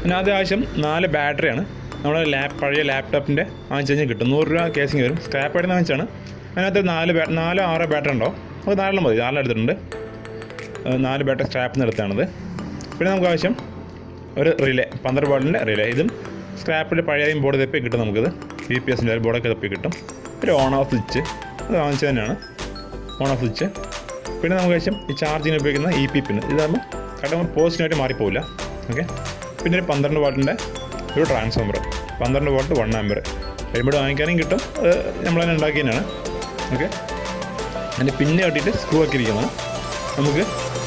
പിന്നെ ആദ്യം 4 ബാറ്ററിയാണ് നമ്മൾ പഴയ ലാപ്ടോപ്പിൻ്റെ വാങ്ങിച്ച് കഴിഞ്ഞാൽ കിട്ടും. 100 രൂപ കേസിങ് വരും. സ്ക്രാപ്പ് ആയിട്ട് വാങ്ങിച്ചാണ്. അതിനകത്ത് 4-6 ബാറ്ററി ഉണ്ടാവും. അത് 4 മതി. 4 എടുത്തിട്ടുണ്ട്. 4 ബാറ്ററി സ്ക്രാപ്പിൽ നിന്ന് എടുത്താണത്. പിന്നെ നമുക്ക് ആവശ്യം ഒരു റിലേ, 12 വോൾട്ടിൻ്റെ റിലേ. ഇതും സ്ക്രാപ്പിൻ്റെ പഴയ ബോർഡ് തപ്പി കിട്ടും. നമുക്കിത് UPSൻ്റെ ബോർഡൊക്കെ തപ്പി കിട്ടും. ഒരു ഓൺ ഓഫ് സ്വിച്ച്, അത് വാങ്ങിച്ചത് തന്നെയാണ് ഓൺ ഓഫ് സ്വിച്ച്. പിന്നെ നമുക്ക് ആവശ്യം ഈ ചാർജിങ്ങിന് ഉപയോഗിക്കുന്ന EP പിൻ. ഇതാകുമ്പോൾ കറക്റ്റ് പോസിറ്റീവായിട്ട് മാറിപ്പോവില്ല. ഓക്കെ. പിന്നെ ഒരു 12 വാട്ടിൻ്റെ ഒരു ട്രാൻസ്ഫോമർ, 12 വോൾട്ട് 1 ആമ്പർ. കഴിയുമ്പോൾ വാങ്ങിക്കാനും കിട്ടും. അത് നമ്മൾ തന്നെ ഉണ്ടാക്കി തന്നെയാണ്. ഓക്കെ. അതിൻ്റെ പിന്നെ കട്ടിയിട്ട് സ്ക്രൂ ആക്കിയിരിക്കുന്നത് നമുക്ക്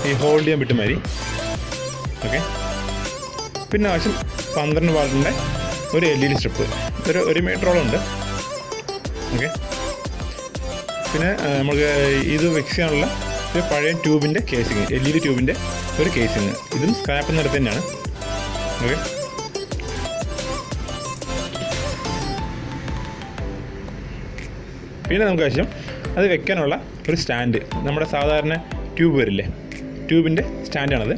ഈ ഹോൾഡ് ചെയ്യാൻ പറ്റും മാതിരി. ഓക്കെ. പിന്നെ ആവശ്യം 12 വാട്ടിൻ്റെ ഒരു LED സ്ട്രിപ്പ്, ഒരു 1 മീറ്ററോളം ഉണ്ട്. ഓക്കെ. പിന്നെ നമുക്ക് ഇത് ഫിക്സ് ചെയ്യാനുള്ള ഒരു പഴയ ട്യൂബിൻ്റെ കേസിങ്, LED ട്യൂബിൻ്റെ ഒരു കേസിങ്. ഇതും സ്ക്രാപ്പിൽ നിന്ന് എടുത്ത് തന്നെയാണ്. ഓക്കെ. പിന്നെ നമുക്ക് ആവശ്യം അത് വെക്കാനുള്ള ഒരു സ്റ്റാൻഡ്. നമ്മുടെ സാധാരണ ട്യൂബ് വരില്ലേ, ട്യൂബിൻ്റെ സ്റ്റാൻഡാണത്.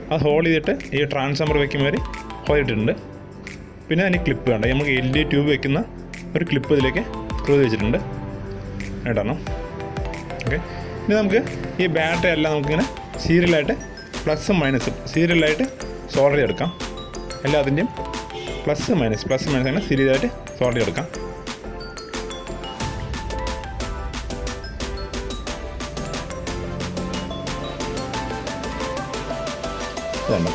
അത് ഹോൾഡ് ചെയ്തിട്ട് ഈ ട്രാൻസ്ഫോമർ വയ്ക്കുമ്പോൾ വരെ ഹോൾഡ് ചെയ്തിട്ടുണ്ട്. പിന്നെ അതിന് ക്ലിപ്പ് വേണ്ട. നമുക്ക് LED ട്യൂബ് വയ്ക്കുന്ന ഒരു ക്ലിപ്പ് ഇതിലേക്ക് സ്ക്രൂ വെച്ചിട്ടുണ്ട്. കേട്ടോ. ഓക്കെ. ഇനി നമുക്ക് ഈ ബാറ്ററി എല്ലാം നമുക്കിങ്ങനെ സീരിയലായിട്ട് പ്ലസും മൈനസും സീരിയലായിട്ട് സോൾഡർ ചെയ്തെടുക്കാം. എല്ലാത്തിൻ്റെയും പ്ലസ് മൈനസ് അങ്ങനെ സീരിയലായിട്ട് സോൾഡർ ചെയ്തെടുക്കാം. ഇതാണ്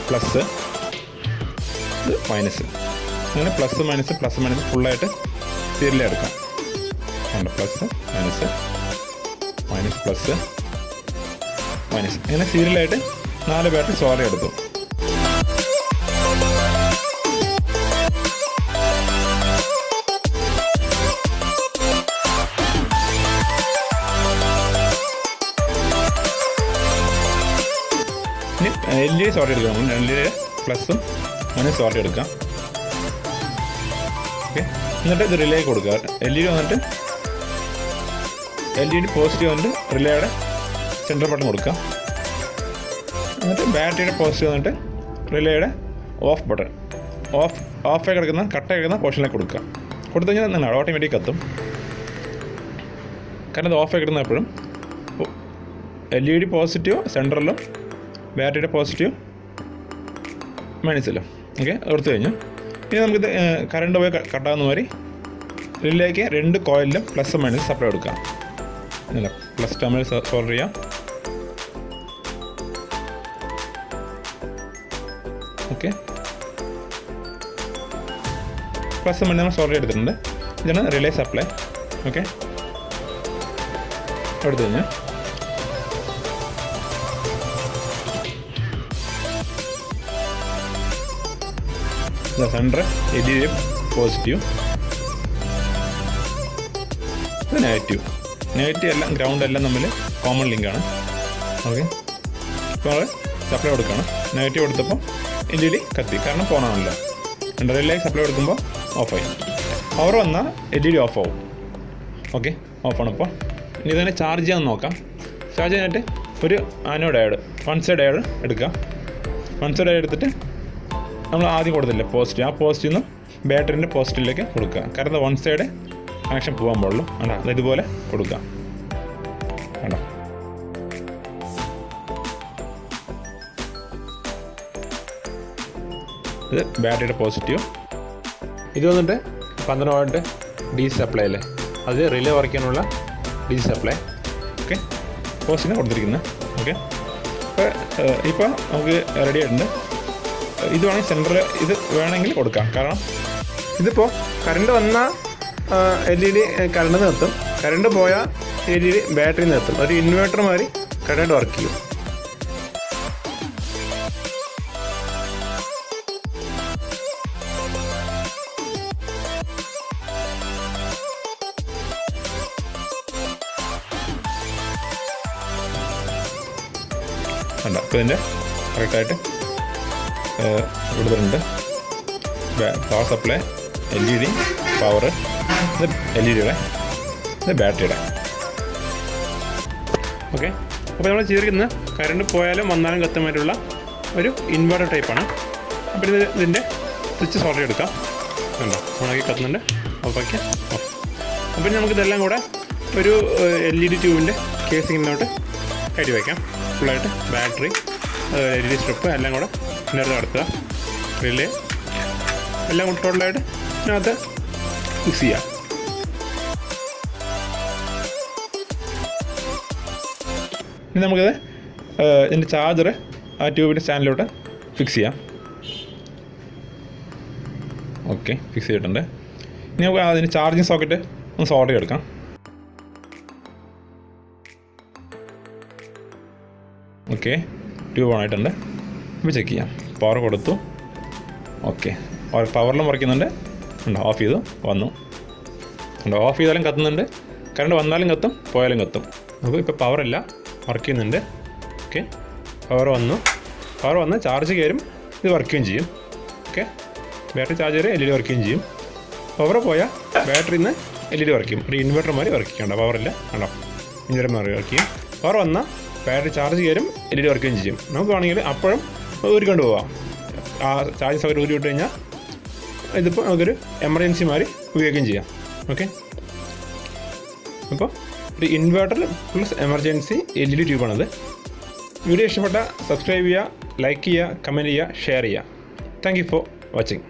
പ്ലസ്, ഇത് മൈനസ്. അങ്ങനെ പ്ലസ് മൈനസ് ഫുള്ളായിട്ട് സീരിയലായി എടുക്കാം. ഉണ്ട് പ്ലസ് മൈനസ് പ്ലസ് മൈനസ് അങ്ങനെ സീരിയലായിട്ട് 4 ബാറ്ററി സോൾഡർ എടുത്തു. ഇനി LED സോൾഡർ എടുക്കാം. LED പ്ലസും മൈനസ് സോൾഡർ എടുക്കാം. ഓക്കെ. എന്നിട്ട് ഇത് റിലേ കൊടുക്കുക. LED വന്നിട്ട് LED പോസിറ്റീവ് വന്നിട്ട് റിലേയുടെ സെൻട്രൽ ബട്ടൺ കൊടുക്കുക. എന്നിട്ട് ബാറ്ററിയുടെ പോസിറ്റീവ് വന്നിട്ട് റിലേയുടെ ഓഫ് ബട്ടൺ, ഓഫായി കിടക്കുന്ന കട്ടായി കിടക്കുന്ന പോർഷനിലേക്ക് കൊടുക്കുക. കൊടുത്തു കഴിഞ്ഞാൽ നിങ്ങൾ ഓട്ടോമാറ്റിക് കത്തും. കാരണം ഇത് ഓഫായി കിടന്ന എപ്പോഴും LED പോസിറ്റീവ് സെൻട്രലിലും ബാറ്ററിയുടെ പോസിറ്റീവ് മൈനസിലും. ഓക്കെ. കൊടുത്തു കഴിഞ്ഞു. ഇനി നമുക്കിത് കറണ്ട് പോയി കട്ടാകുന്ന മാതിരി റിലേക്ക് 2 കോയിലിലും പ്ലസ് മൈനസ് സപ്ലൈ കൊടുക്കാം. ഇല്ല, പ്ലസ് ടെർമിനൽ സോൾഡർ ചെയ്യാം. ഓക്കെ. പ്ലസ് മൈനസ് നമ്മൾ സോൾഡർ എടുത്തിട്ടുണ്ട്. ഇതാണ് റിലേ സപ്ലൈ. ഓക്കെ. എടുത്തു കഴിഞ്ഞാൽ സെൻറ്റർ LED പോസിറ്റീവ്, ഇത് നെഗറ്റീവ് എല്ലാം ഗ്രൗണ്ട് എല്ലാം തമ്മിൽ കോമൺ ലിങ്കാണ്. ഓക്കെ. ഇപ്പോൾ നമ്മൾ സപ്ലൈ കൊടുക്കണം. നെഗറ്റീവ് കൊടുത്തപ്പോൾ LED കത്തി, കാരണം ഫോണാണല്ലോ. റിലേ സപ്ലൈ കൊടുക്കുമ്പോൾ ഓഫായി. പവർ വന്നാൽ LED ഓഫാവും. ഓക്കെ. ഓഫാണ്. ഇപ്പോൾ ഇനി ഇതന്നെ ചാർജ് ചെയ്യാൻ നോക്കാം. ചാർജ് ചെയ്യാനായിട്ട് ഒരു ആനോഡ് ഡയോഡ്, 1 സൈഡ് ഡയോഡ് എടുക്കാം. 1 സൈഡ് ഡയോഡ് എടുത്തിട്ട് നമ്മൾ ആദ്യം കൊടുത്തില്ല പോസിറ്റീവ്, ആ പോസിറ്റീവ് നിന്ന് ബാറ്ററിൻ്റെ പോസിറ്റീവിലേക്ക് കൊടുക്കുക. കാരണം 1 സൈഡ് കണക്ഷൻ പോകാൻ പാടുള്ളൂ. വേണ്ട, അത് ഇതുപോലെ കൊടുക്കുക. വേണ്ട, ഇത് ബാറ്ററിയുടെ പോസിറ്റീവ്. ഇത് വന്നിട്ട് 12 വോൾട്ട് DC സപ്ലൈ അല്ലേ, അത് relay work DC supply. Okay. Positive കൊടുത്തിരിക്കുന്നത്. ഓക്കെ. ഇപ്പോൾ നമുക്ക് റെഡി ആയിട്ടുണ്ട്. ഇത് വേണമെങ്കിൽ സെൻറ്ററിൽ ഇത് വേണമെങ്കിൽ കൊടുക്കാം. കാരണം ഇതിപ്പോൾ കറണ്ട് വന്നാൽ LED കറണ്ട് നിർത്തും, കറണ്ട് പോയാൽ LED ബാറ്ററി നിർത്തും. ഒരു ഇൻവേർട്ടർ മാതിരി കറണ്ട് വർക്ക് ചെയ്യും. ഉണ്ട്. അപ്പോൾ ഇതിൻ്റെ കറക്റ്റായിട്ട് കൊടുത്തിട്ടുണ്ട്. പവർ സപ്ലൈ, LED പവർ, ഇത് LEDയുടെ, ഇത് ബാറ്ററിയുടെ. ഓക്കെ. അപ്പോൾ നമ്മൾ ചെയ്തിരിക്കുന്നത് കറണ്ട് പോയാലും വന്നാലും കത്തുമായിട്ടുള്ള ഒരു ഇൻവെർട്ടർ ടൈപ്പാണ്. അപ്പോൾ ഇതിൻ്റെ സ്വിച്ച് സോൾഡർ എടുക്കാം. കണ്ടോ, ഓണാക്കി കത്തുന്നുണ്ട്, ഓഫാക്കി ഓഫ്. അപ്പോൾ നമുക്കിതെല്ലാം കൂടെ ഒരു LED ട്യൂബിൻ്റെ കേസിങ്ങിനോട്ട് കയറ്റി വയ്ക്കാം. ഫുള്ളായിട്ട് ബാറ്ററി, LED സ്ട്രിപ്പ് എല്ലാം കൂടെ ഇതിനകത്ത് നടത്തുക. റിലേ എല്ലാം കൂടെ ടോട്ടലായിട്ട് ഇതിനകത്ത് ഫിക്സ് ചെയ്യാം. ഇനി നമുക്കിത് ഇതിൻ്റെ ചാർജർ ആ ട്യൂബിൻ്റെ സ്റ്റാൻഡിലോട്ട് ഫിക്സ് ചെയ്യാം. ഓക്കെ, ഫിക്സ് ചെയ്തിട്ടുണ്ട്. ഇനി നമുക്ക് അതിന് ചാർജിങ് സോക്കറ്റ് ഒന്ന് സോൾഡർ ചെയ്തെടുക്കാം. ഓക്കെ, ട്യൂബ് ഓൺ ആയിട്ടുണ്ട്. ഇപ്പോൾ ചെക്ക് ചെയ്യാം. പവർ കൊടുത്തു. ഓക്കെ, പവറിലും വരയ്ക്കുന്നുണ്ട്. ഉണ്ടോ, ഓഫ് ചെയ്തു, വന്നു. ഉണ്ടോ, ഓഫ് ചെയ്താലും കത്തുന്നുണ്ട്, കറണ്ട് വന്നാലും കത്തും, പോയാലും കത്തും. നമുക്ക് ഇപ്പോൾ പവറില്ല, വർക്ക് ചെയ്യുന്നുണ്ട്. ഓക്കെ, പവർ വന്നു. പവർ വന്ന് ചാർജ് കയറും, ഇത് വർക്ക് ചെയ്യുകയും ചെയ്യും. ഓക്കെ, ബാറ്ററി ചാർജ് കയറി LED വർക്ക് ചെയ്യുകയും ചെയ്യും. പവർ പോയാൽ ബാറ്ററിയിൽ നിന്ന് LED വർക്ക് ചെയ്യും. ഒരു ഇൻവെർട്ടർമാർ വർക്ക് ചെയ്യണ്ട, പവറില്ല. കണ്ടോ, ഇൻവെർട്ടർമാർ വർക്ക് ചെയ്യും. പവർ വന്നാൽ ബാറ്ററി ചാർജ് കയറും, LED വർക്ക് ചെയ്യുകയും ചെയ്യും. നമുക്ക് വേണമെങ്കിൽ അപ്പോഴും ഊരിക്കൊണ്ട് പോവാം. ആ ചാർജ് സൗകര്യം ഊരി വിട്ട് കഴിഞ്ഞാൽ ഇതിപ്പോൾ നമുക്കൊരു എമർജൻസി മാതിരി ഉപയോഗിക്കുകയും ചെയ്യാം. ഓക്കെ, അപ്പോൾ ഒരു ഇൻവെർട്ടർ പ്ലസ് എമർജൻസി LED ട്യൂബാണത്. വീഡിയോ ഇഷ്ടപ്പെട്ട സബ്സ്ക്രൈബ് ചെയ്യുക, ലൈക്ക് ചെയ്യുക, കമൻറ്റ് ചെയ്യുക, ഷെയർ ചെയ്യുക. Thank you for watching.